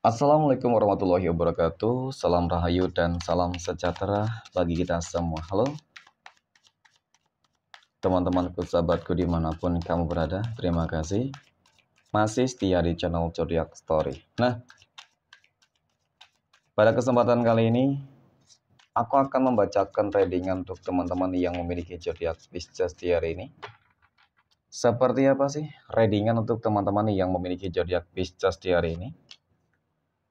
Assalamualaikum warahmatullahi wabarakatuh. Salam rahayu dan salam sejahtera bagi kita semua. Halo teman-temanku, sahabatku dimanapun kamu berada. Terima kasih masih setia di channel Zodiac Story. Nah, pada kesempatan kali ini aku akan membacakan readingan untuk teman-teman yang memiliki zodiak Pisces di hari ini. Seperti apa sih readingan untuk teman-teman yang memiliki zodiak Pisces di hari ini?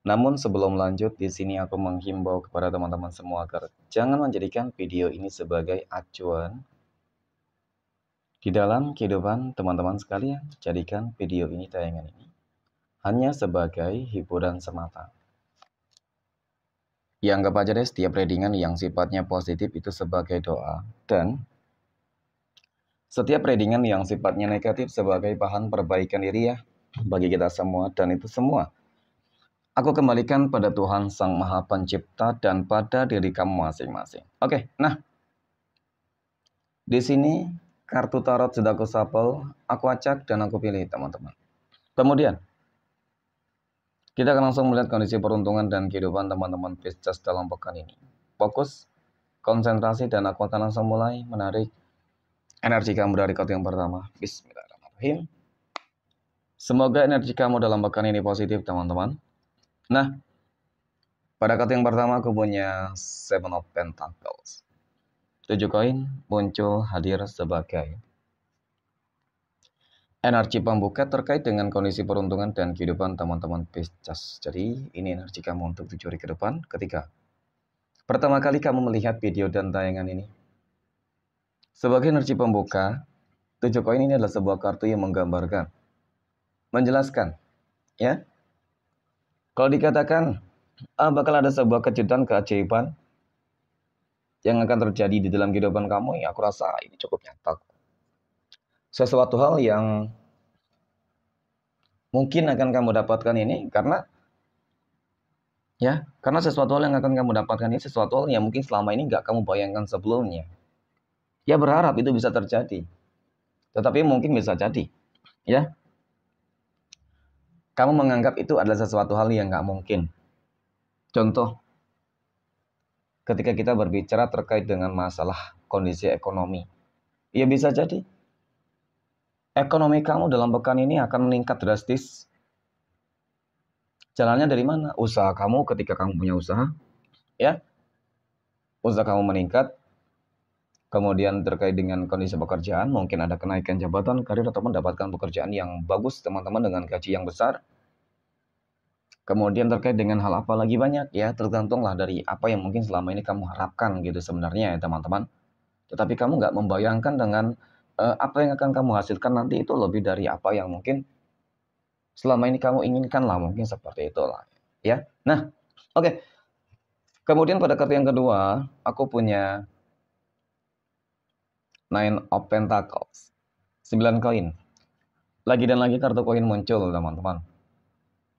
Namun sebelum lanjut, di sini aku menghimbau kepada teman-teman semua agar jangan menjadikan video ini sebagai acuan di dalam kehidupan teman-teman sekalian. Jadikan video ini, tayangan ini, hanya sebagai hiburan semata. Ya, anggap aja deh setiap readingan yang sifatnya positif itu sebagai doa, dan setiap readingan yang sifatnya negatif sebagai bahan perbaikan diri ya bagi kita semua, dan itu semua aku kembalikan pada Tuhan Sang Maha Pencipta dan pada diri kamu masing-masing. Oke, nah di sini kartu tarot sudah aku shuffle, aku acak dan aku pilih teman-teman. Kemudian kita akan langsung melihat kondisi peruntungan dan kehidupan teman-teman Pisces dalam pekan ini. Fokus, konsentrasi, dan aku akan langsung mulai menarik energi kamu dari kartu yang pertama. Bismillahirrahmanirrahim. Semoga energi kamu dalam pekan ini positif teman-teman. Nah, pada kartu yang pertama aku punya Seven of Pentacles. 7 koin muncul hadir sebagai energi pembuka terkait dengan kondisi peruntungan dan kehidupan teman-teman Pisces. Jadi ini energi kamu untuk 7 hari ke depan ketika pertama kali kamu melihat video dan tayangan ini. Sebagai energi pembuka, 7 koin ini adalah sebuah kartu yang menggambarkan, menjelaskan, ya. Kalau dikatakan bakal ada sebuah kejutan, keajaiban yang akan terjadi di dalam kehidupan kamu, ya aku rasa ini cukup nyata. Sesuatu hal yang mungkin akan kamu dapatkan ini karena sesuatu hal yang akan kamu dapatkan ini sesuatu hal yang mungkin selama ini nggak kamu bayangkan sebelumnya. Ya berharap itu bisa terjadi, tetapi mungkin bisa jadi, ya. Kamu menganggap itu adalah sesuatu hal yang nggak mungkin. Contoh, ketika kita berbicara terkait dengan masalah kondisi ekonomi, ya bisa jadi ekonomi kamu dalam pekan ini akan meningkat drastis. Jalannya dari mana? Usaha kamu, ketika kamu punya usaha, ya, usaha kamu meningkat. Kemudian terkait dengan kondisi pekerjaan, mungkin ada kenaikan jabatan, karir, atau mendapatkan pekerjaan yang bagus teman-teman dengan gaji yang besar. Kemudian terkait dengan hal apa lagi banyak, ya tergantunglah dari apa yang mungkin selama ini kamu harapkan gitu sebenarnya ya teman-teman. Tetapi kamu nggak membayangkan dengan apa yang akan kamu hasilkan nanti itu lebih dari apa yang mungkin selama ini kamu inginkan lah, mungkin seperti itulah, ya. Nah, oke. Kemudian pada kartu yang kedua, aku punya Nine of Pentacles, 9 koin. Lagi dan lagi kartu koin muncul teman-teman.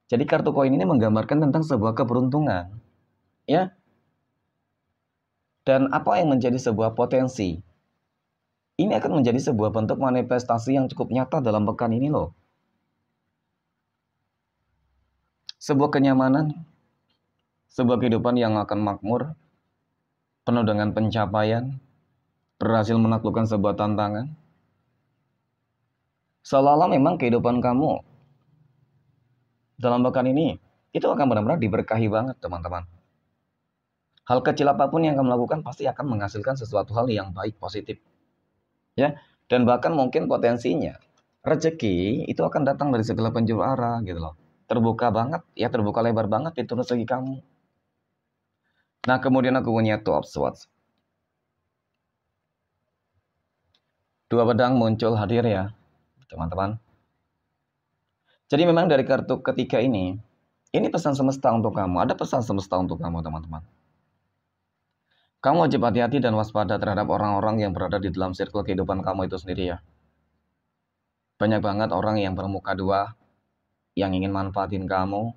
Jadi kartu koin ini menggambarkan tentang sebuah keberuntungan, ya. Dan apa yang menjadi sebuah potensi, ini akan menjadi sebuah bentuk manifestasi yang cukup nyata dalam pekan ini loh. Sebuah kenyamanan, sebuah kehidupan yang akan makmur, penuh dengan pencapaian, berhasil menaklukkan sebuah tantangan. Seolah-olah memang kehidupan kamu dalam pekan ini itu akan benar-benar diberkahi banget teman-teman. Hal kecil apapun yang kamu lakukan pasti akan menghasilkan sesuatu hal yang baik, positif, ya. Dan bahkan mungkin potensinya rezeki itu akan datang dari segala penjuru arah gitu loh. Terbuka banget, ya, terbuka lebar banget pintu rezeki kamu. Nah, kemudian aku punya Two of Swords. 2 pedang muncul hadir ya teman-teman. Jadi memang dari kartu ketiga ini pesan semesta untuk kamu. Ada pesan semesta untuk kamu teman-teman. Kamu wajib hati-hati dan waspada terhadap orang-orang yang berada di dalam circle kehidupan kamu itu sendiri ya. Banyak banget orang yang bermuka dua, yang ingin manfaatin kamu,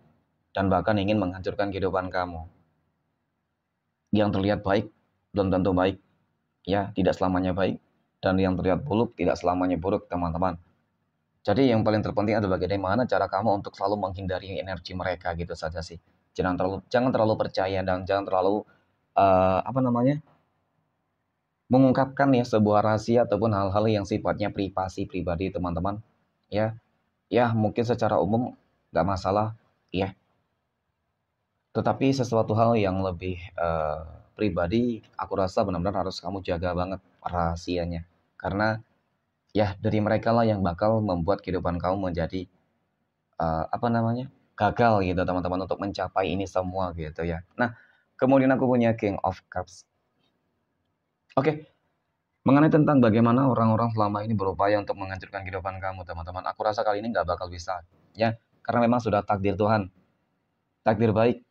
dan bahkan ingin menghancurkan kehidupan kamu. Yang terlihat baik, belum tentu baik. Ya, tidak selamanya baik. Dan yang terlihat buruk, tidak selamanya buruk teman-teman. Jadi yang paling terpenting adalah bagaimana cara kamu untuk selalu menghindari energi mereka gitu saja sih. Jangan terlalu percaya dan jangan terlalu apa namanya? Mengungkapkan ya sebuah rahasia ataupun hal-hal yang sifatnya privasi pribadi teman-teman. Ya, ya mungkin secara umum nggak masalah ya. Tetapi sesuatu hal yang lebih pribadi, aku rasa benar-benar harus kamu jaga banget rahasianya. Karena ya dari mereka lah yang bakal membuat kehidupan kamu menjadi apa namanya? Gagal gitu teman-teman untuk mencapai ini semua gitu ya. Nah, kemudian aku punya King of Cups. Oke, mengenai tentang bagaimana orang-orang selama ini berupaya untuk menghancurkan kehidupan kamu teman-teman. Aku rasa kali ini nggak bakal bisa ya. Karena memang sudah takdir Tuhan, takdir baik.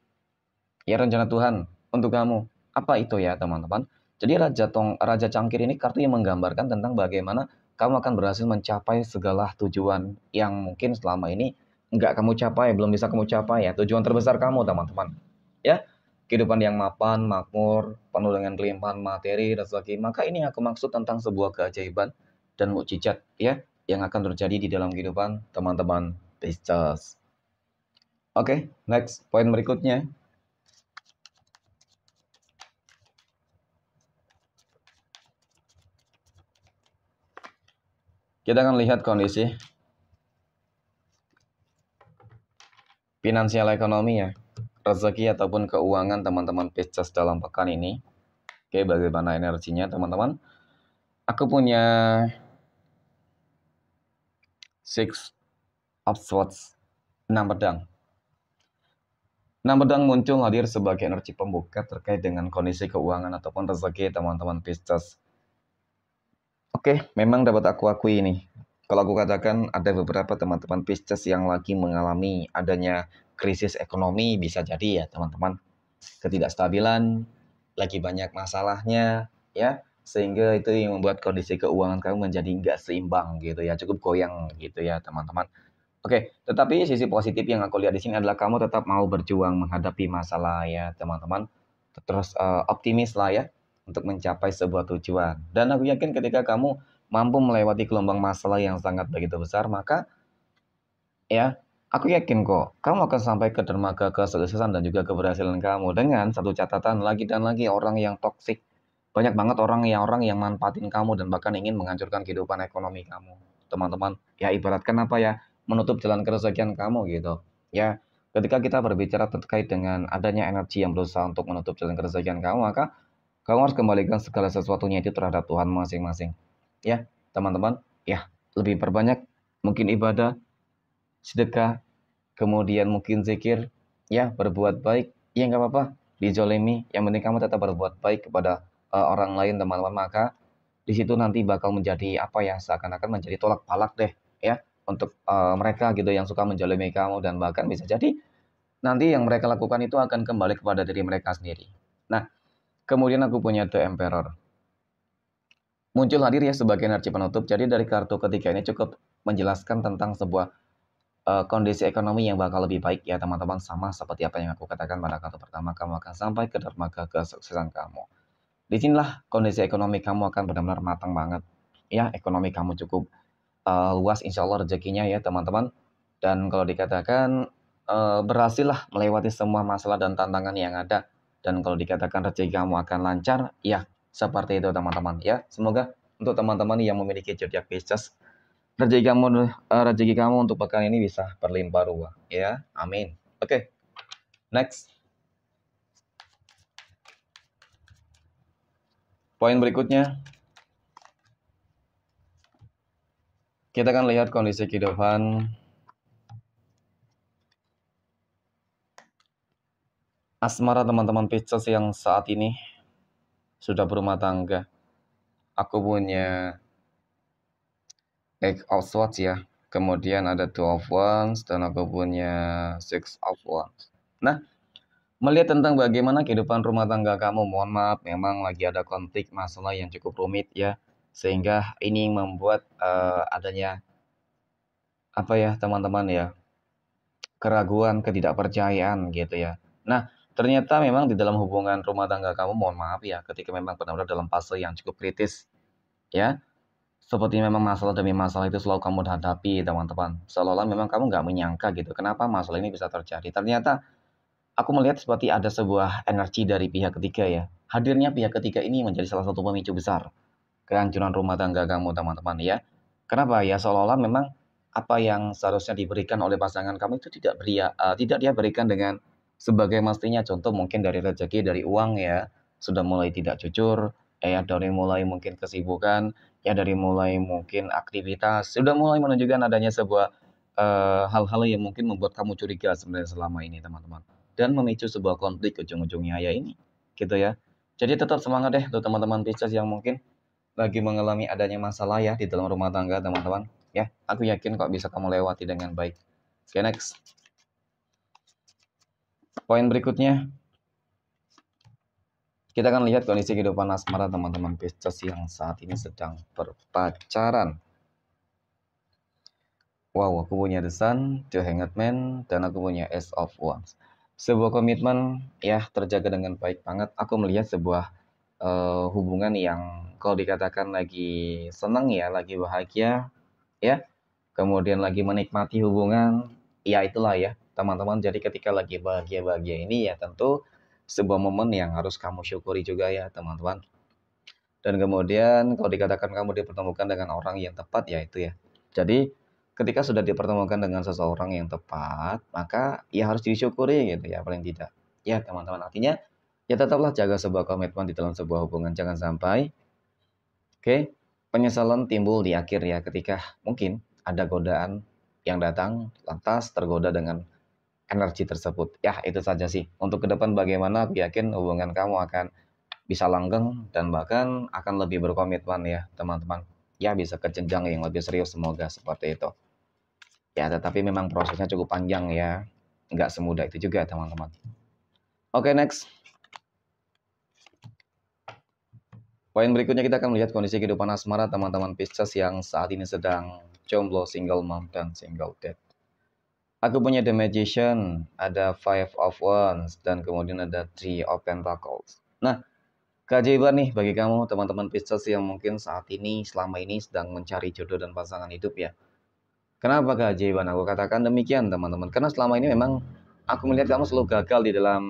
Ya rencana Tuhan untuk kamu. Apa itu ya teman-teman? Jadi Raja Cangkir ini kartu yang menggambarkan tentang bagaimana kamu akan berhasil mencapai segala tujuan yang mungkin selama ini nggak kamu capai, belum bisa kamu capai ya. Tujuan terbesar kamu teman-teman. Ya, kehidupan yang mapan, makmur, penuh dengan kelimpahan materi, rezeki. Maka ini yang aku maksud tentang sebuah keajaiban dan mukjizat ya yang akan terjadi di dalam kehidupan teman-teman Pisces. Oke, next poin berikutnya. Kita akan lihat kondisi finansial ekonomi ya, rezeki ataupun keuangan teman-teman Pisces dalam pekan ini. Oke, bagaimana energinya teman-teman? Aku punya Six of Swords, 6 pedang. 6 pedang muncul hadir sebagai energi pembuka terkait dengan kondisi keuangan ataupun rezeki teman-teman Pisces. Oke, memang dapat aku akui ini. Kalau aku katakan ada beberapa teman-teman Pisces yang lagi mengalami adanya krisis ekonomi, bisa jadi ya teman-teman. Ketidakstabilan, lagi banyak masalahnya, ya. Sehingga itu yang membuat kondisi keuangan kamu menjadi nggak seimbang gitu ya, cukup goyang gitu ya teman-teman. Oke, tetapi sisi positif yang aku lihat di sini adalah kamu tetap mau berjuang menghadapi masalah ya teman-teman. Terus optimis lah ya untuk mencapai sebuah tujuan. Dan aku yakin ketika kamu mampu melewati gelombang masalah yang sangat begitu besar, maka ya aku yakin kok kamu akan sampai ke dermaga kesuksesan dan juga keberhasilan kamu dengan satu catatan lagi dan lagi orang yang toksik. Banyak banget orang yang manfaatin kamu dan bahkan ingin menghancurkan kehidupan ekonomi kamu. Teman-teman, ya ibaratkan apa ya? Menutup jalan keresakian kamu gitu. Ya, ketika kita berbicara terkait dengan adanya energi yang berusaha untuk menutup jalan keresakian kamu, maka kamu harus kembalikan segala sesuatunya itu terhadap Tuhan masing-masing. Ya, teman-teman, ya, lebih perbanyak mungkin ibadah, sedekah, kemudian mungkin zikir, ya berbuat baik, ya nggak apa-apa, dijolimi, yang penting kamu tetap berbuat baik kepada orang lain teman-teman, maka di situ nanti bakal menjadi apa ya, seakan-akan menjadi tolak balak deh, ya, untuk mereka gitu yang suka menjolimi kamu dan bahkan bisa jadi nanti yang mereka lakukan itu akan kembali kepada diri mereka sendiri. Nah, kemudian aku punya The Emperor. Muncul hadir ya sebagai energi penutup, jadi dari kartu ketiga ini cukup menjelaskan tentang sebuah kondisi ekonomi yang bakal lebih baik ya teman-teman, sama seperti apa yang aku katakan pada kartu pertama, kamu akan sampai ke dermaga kesuksesan kamu. Disinilah kondisi ekonomi kamu akan benar-benar matang banget. Ya, ekonomi kamu cukup luas insya Allah rezekinya ya teman-teman. Dan kalau dikatakan berhasil lah melewati semua masalah dan tantangan yang ada. Dan kalau dikatakan rezeki kamu akan lancar, ya seperti itu teman-teman ya. Semoga untuk teman-teman yang memiliki zodiak Pisces, rezeki kamu untuk pekan ini bisa berlimpah ruah ya, amin. Oke, next poin berikutnya kita akan lihat kondisi kehidupan asmara teman-teman Pisces yang saat ini sudah berumah tangga. Aku punya Eight of Swords ya, kemudian ada Two of Wands dan aku punya Six of Wands. Nah, melihat tentang bagaimana kehidupan rumah tangga kamu, mohon maaf memang lagi ada konflik masalah yang cukup rumit ya, sehingga ini membuat adanya apa ya teman-teman ya, keraguan, ketidakpercayaan gitu ya. Nah, ternyata memang di dalam hubungan rumah tangga kamu, mohon maaf ya, ketika memang benar-benar dalam fase yang cukup kritis ya, Seperti memang masalah demi masalah itu selalu kamu hadapi, teman-teman. Seolah-olah memang kamu nggak menyangka gitu, kenapa masalah ini bisa terjadi. Ternyata aku melihat seperti ada sebuah energi dari pihak ketiga ya. Hadirnya pihak ketiga ini menjadi salah satu pemicu besar kehancuran rumah tangga kamu, teman-teman ya. Kenapa? Ya seolah-olah memang apa yang seharusnya diberikan oleh pasangan kamu itu tidak dia berikan dengan sebagai mestinya. Contoh mungkin dari rezeki, dari uang ya, sudah mulai tidak jujur, ya dari mulai mungkin kesibukan, ya dari mulai mungkin aktivitas, sudah mulai menunjukkan adanya sebuah hal-hal yang mungkin membuat kamu curiga sebenarnya selama ini, teman-teman. Dan memicu sebuah konflik ujung-ujungnya ya ini, gitu ya. Jadi tetap semangat deh untuk teman-teman Pisces yang mungkin lagi mengalami adanya masalah ya di dalam rumah tangga, teman-teman. Ya, aku yakin kok bisa kamu lewati dengan baik. Oke, next. Poin berikutnya, kita akan lihat kondisi kehidupan asmara teman-teman Pisces yang saat ini sedang berpacaran. Wow, aku punya The Sun, The Hanged Man, dan aku punya Ace of Wands. Sebuah komitmen ya terjaga dengan baik banget. Aku melihat sebuah hubungan yang kalau dikatakan lagi senang ya, lagi bahagia ya, kemudian lagi menikmati hubungan, ya itulah ya teman-teman. Jadi ketika lagi bahagia-bahagia ini ya tentu sebuah momen yang harus kamu syukuri juga ya teman-teman. Dan kemudian kalau dikatakan kamu dipertemukan dengan orang yang tepat ya itu ya. Jadi ketika sudah dipertemukan dengan seseorang yang tepat, maka ya harus disyukuri gitu ya paling tidak. Ya teman-teman, artinya ya tetaplah jaga sebuah komitmen di dalam sebuah hubungan. Jangan sampai penyesalan timbul di akhir ya ketika mungkin ada godaan yang datang lantas tergoda dengan energi tersebut. Ya itu saja sih. Untuk ke depan bagaimana aku yakin hubungan kamu akan bisa langgeng dan bahkan akan lebih berkomitmen ya teman-teman. Ya bisa ke jenjang yang lebih serius semoga seperti itu. Ya tetapi memang prosesnya cukup panjang ya. Nggak semudah itu juga teman-teman. Oke, next. Poin berikutnya kita akan melihat kondisi kehidupan asmara teman-teman Pisces yang saat ini sedang jomblo, single mom, dan single dad. Aku punya The Magician, ada Five of Wands, dan kemudian ada Three of Pentacles. Nah, keajaiban nih bagi kamu teman-teman Pisces yang mungkin saat ini, selama ini sedang mencari jodoh dan pasangan hidup ya. Kenapa keajaiban? Aku katakan demikian teman-teman. Karena selama ini memang aku melihat kamu selalu gagal di dalam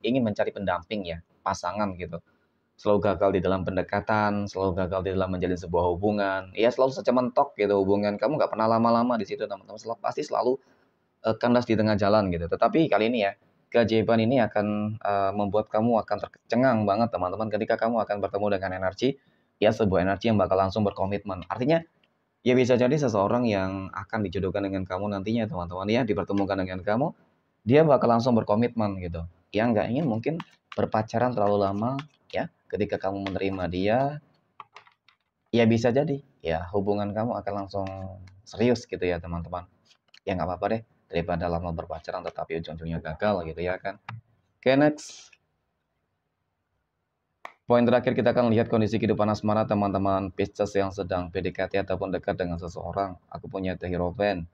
ingin mencari pendamping ya, pasangan gitu. Selalu gagal di dalam pendekatan, selalu gagal di dalam menjalin sebuah hubungan. Ya selalu saja mentok gitu hubungan. Kamu nggak pernah lama-lama di situ teman-teman. Pasti selalu kandas di tengah jalan gitu. Tetapi kali ini ya, keajaiban ini akan membuat kamu akan tercengang banget teman-teman ketika kamu akan bertemu dengan energi, ya sebuah energi yang bakal langsung berkomitmen. Artinya, ya bisa jadi seseorang yang akan dijodohkan dengan kamu nantinya teman-teman ya, dipertemukan dengan kamu, dia bakal langsung berkomitmen gitu. Yang nggak ingin mungkin berpacaran terlalu lama ya, ketika kamu menerima dia, ya bisa jadi ya hubungan kamu akan langsung serius gitu ya teman-teman. Ya nggak apa-apa deh, daripada lama berpacaran tetapi ujung-ujungnya gagal gitu ya kan. Oke, next. Poin terakhir kita akan lihat kondisi kehidupan asmara teman-teman Pisces yang sedang PDKT ataupun dekat dengan seseorang. Aku punya The Hierophant,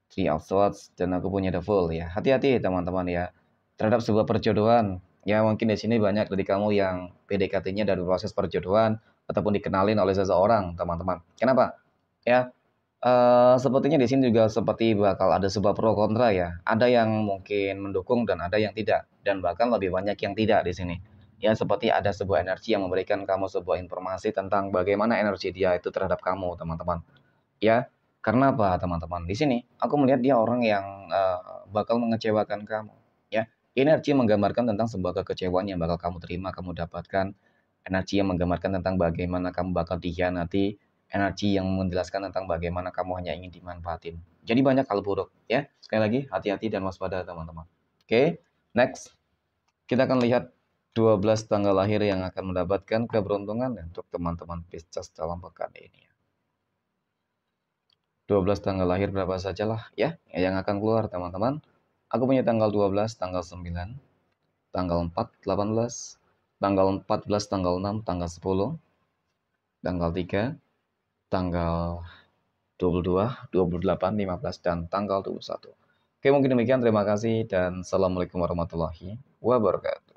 Three of Swords, dan aku punya The Fool ya. Hati-hati teman-teman ya terhadap sebuah perjodohan. Ya mungkin di sini banyak dari kamu yang PDKT-nya dari proses perjodohan ataupun dikenalin oleh seseorang teman-teman. Kenapa? Ya sepertinya di sini juga seperti bakal ada sebuah pro kontra ya. Ada yang mungkin mendukung dan ada yang tidak. Dan bahkan lebih banyak yang tidak di sini. Ya seperti ada sebuah energi yang memberikan kamu sebuah informasi tentang bagaimana energi dia itu terhadap kamu, teman-teman. Ya, karena apa, teman-teman? Di sini aku melihat dia orang yang bakal mengecewakan kamu. Ya, energi menggambarkan tentang sebuah kekecewaan yang bakal kamu terima, kamu dapatkan. Energi yang menggambarkan tentang bagaimana kamu bakal dikhianati, energi yang menjelaskan tentang bagaimana kamu hanya ingin dimanfaatin. Jadi banyak hal buruk ya. Sekali lagi hati-hati dan waspada teman-teman. Oke, next. Kita akan lihat 12 tanggal lahir yang akan mendapatkan keberuntungan untuk teman-teman Pisces dalam pekan ini. 12 tanggal lahir berapa sajalah ya yang akan keluar teman-teman. Aku punya tanggal 12, tanggal 9, tanggal 4, 18, tanggal 14, tanggal 6, tanggal 10, tanggal 3, tanggal 22, 28, 15, dan tanggal 21. Oke, mungkin demikian. Terima kasih dan assalamualaikum warahmatullahi wabarakatuh.